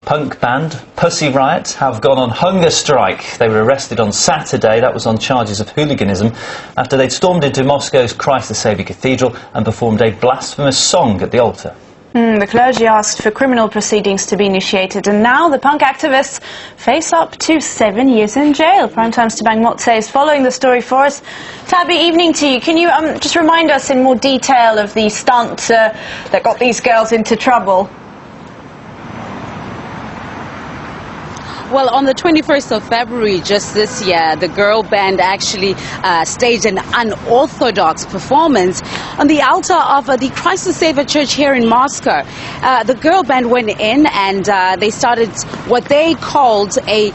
Punk band Pussy Riot have gone on hunger strike. They were arrested on Saturday. That was on charges of hooliganism after they'd stormed into Moscow's Christ the Saviour Cathedral and performed a blasphemous song at the altar. The clergy asked for criminal proceedings to be initiated, and now the punk activists face up to 7 years in jail. Primetime's Tabang Motse is following the story for us. Tabby, evening to you. Can you just remind us in more detail of the stunt that got these girls into trouble? Well, on the 21st of February just this year, the girl band actually staged an unorthodox performance on the altar of the Christ the Saviour Church here in Moscow. The girl band went in and they started what they called a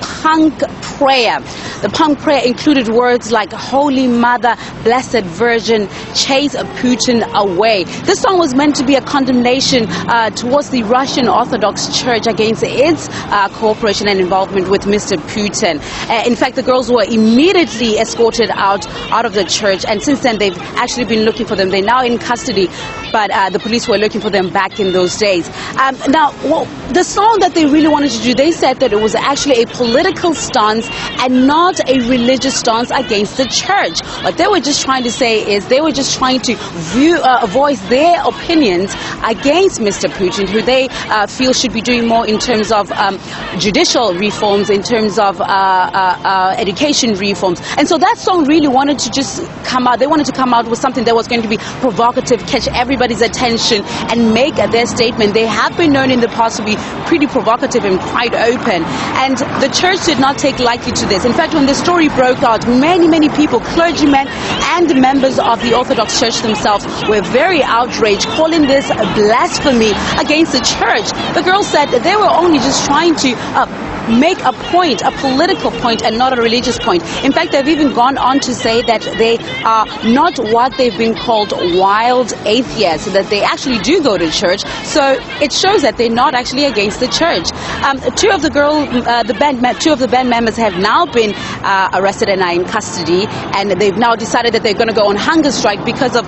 punk prayer. The punk prayer included words like Holy Mother, Blessed Virgin, chase Putin away. This song was meant to be a condemnation towards the Russian Orthodox Church against its cooperation and involvement with Mr. Putin. In fact, the girls were immediately escorted out of the church, and since then they've actually been looking for them. They're now in custody, but the police were looking for them back in those days. Now, the song that they really wanted to do, they said that it was actually a political stance and not a religious stance against the church. What they were just trying to say is they were just trying to voice their opinions against Mr. Putin, who they feel should be doing more in terms of judicial reforms, in terms of education reforms. And so that song really wanted to just come out. They wanted to come out with something that was going to be provocative, catch everybody's attention, and make their statement. They have been known in the past to be pretty provocative and quite open. And the church did not take lightly to this. In fact, when the story broke out, many people, clergymen and members of the Orthodox Church themselves, were very outraged, calling this a blasphemy against the church. The girls said that they were only just trying to make a point, a political point, and not a religious point. In fact, they've even gone on to say that they are not what they've been called wild atheists, that they actually do go to church. So it shows that they're not actually against the church. Two of the band members have now been arrested and are in custody, and they've now decided that they're going to go on hunger strike because of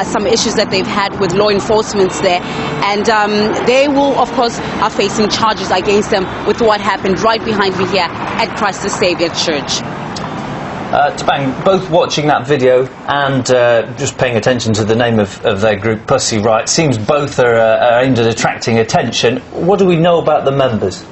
some issues that they've had with law enforcement there. And they will, of course, are facing charges against them with what happened right behind me here at Christ the Saviour Church. Tabang, both watching that video and just paying attention to the name of their group, Pussy Riot, seems both are aimed at attracting attention. What do we know about the members?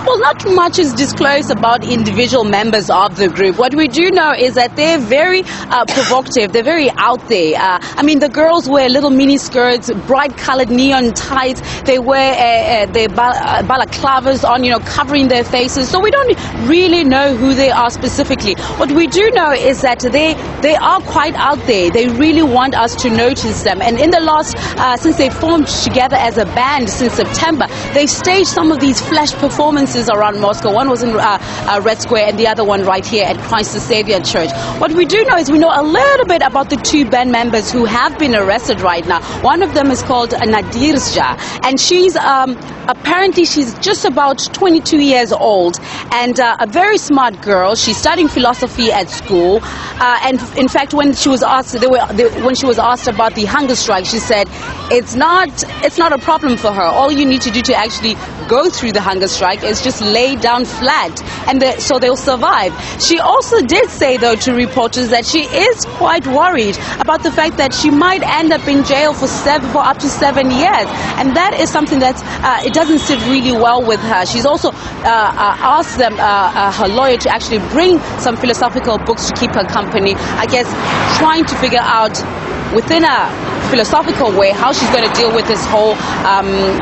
Well, not much is disclosed about individual members of the group. What we do know is that they're very provocative. They're very out there. I mean, the girls wear little mini skirts, bright-colored neon tights. They wear their balaclavas on, covering their faces. So we don't really know who they are specifically. What we do know is that they are quite out there. They really want us to notice them. And in the last, since they formed together as a band since September, they staged some of these flash performances around Moscow. One was in Red Square and the other one right here at Christ the Saviour Church. What we do know is we know a little bit about the two band members who have been arrested right now. One of them is called Nadirja, and she's apparently she's just about 22 years old and a very smart girl. She's studying philosophy at school, and in fact, when she was asked about the hunger strike, she said it's not a problem for her. All you need to do to actually go through the hunger strike is just lay down flat, and so they'll survive. She also did say, though, to reporters that she is quite worried about the fact that she might end up in jail for up to 7 years, and that is something that it doesn't sit really well with her. She's also asked them, her lawyer, to actually bring some philosophical books to keep her company, I guess trying to figure out within a philosophical way how she's going to deal with this whole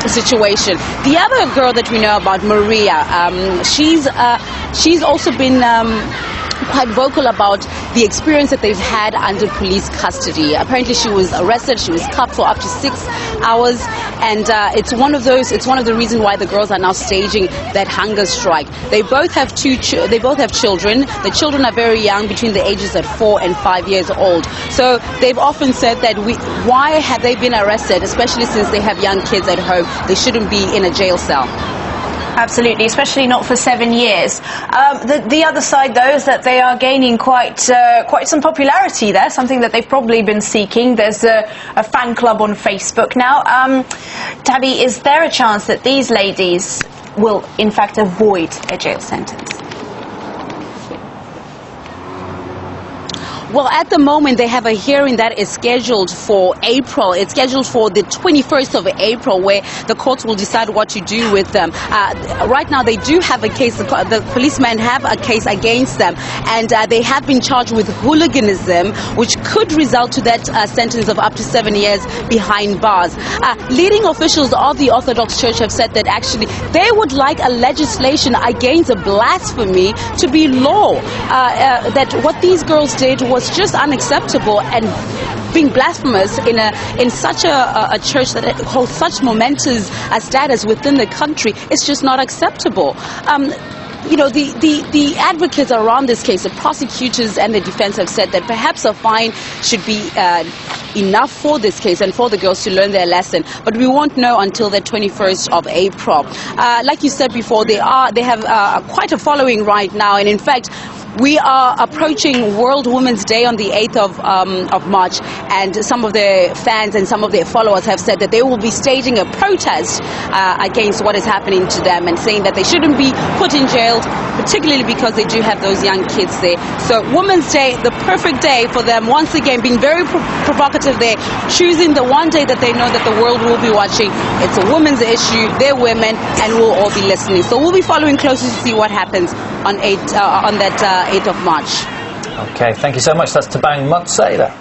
situation. The other girl that we know about, Maria, she's also been quite vocal about the experience that they've had under police custody. Apparently she was arrested, she was cuffed for up to 6 hours, and it's one of the reasons why the girls are now staging that hunger strike. They both have children. The children are very young, between the ages of 4 and 5 years old. So they've often said that why have they been arrested, especially since they have young kids at home? They shouldn't be in a jail cell. Absolutely, especially not for 7 years. The other side, though, is that they are gaining quite some popularity there, something that they've probably been seeking. There's a fan club on Facebook now. Tabby, is there a chance that these ladies will, in fact, avoid a jail sentence? Well, at the moment, they have a hearing that is scheduled for April. It's scheduled for the 21st of April, where the courts will decide what to do with them. Right now, they do have a case. The policemen have a case against them, and they have been charged with hooliganism, which could result to that sentence of up to 7 years behind bars. Leading officials of the Orthodox Church have said that actually they would like a legislation against blasphemy to be law. That what these girls did was just unacceptable, and being blasphemous in such a church that holds such momentous status within the country is just not acceptable. You know, the advocates around this case, the prosecutors and the defense, have said that perhaps a fine should be enough for this case and for the girls to learn their lesson, but we won't know until the 21st of April. Like you said before, they have quite a following right now, and in fact, we are approaching World Women's Day on the 8th of March, and some of their fans and some of their followers have said that they will be staging a protest against what is happening to them, and saying that they shouldn't be put in jail, particularly because they do have those young kids there. So Women's Day, the perfect day for them, once again being very provocative there, choosing the one day that they know that the world will be watching. It's a women's issue, they're women, and we'll all be listening. So we'll be following closely to see what happens on that 8th of March. Okay, thank you so much. That's Tabang Mutseda.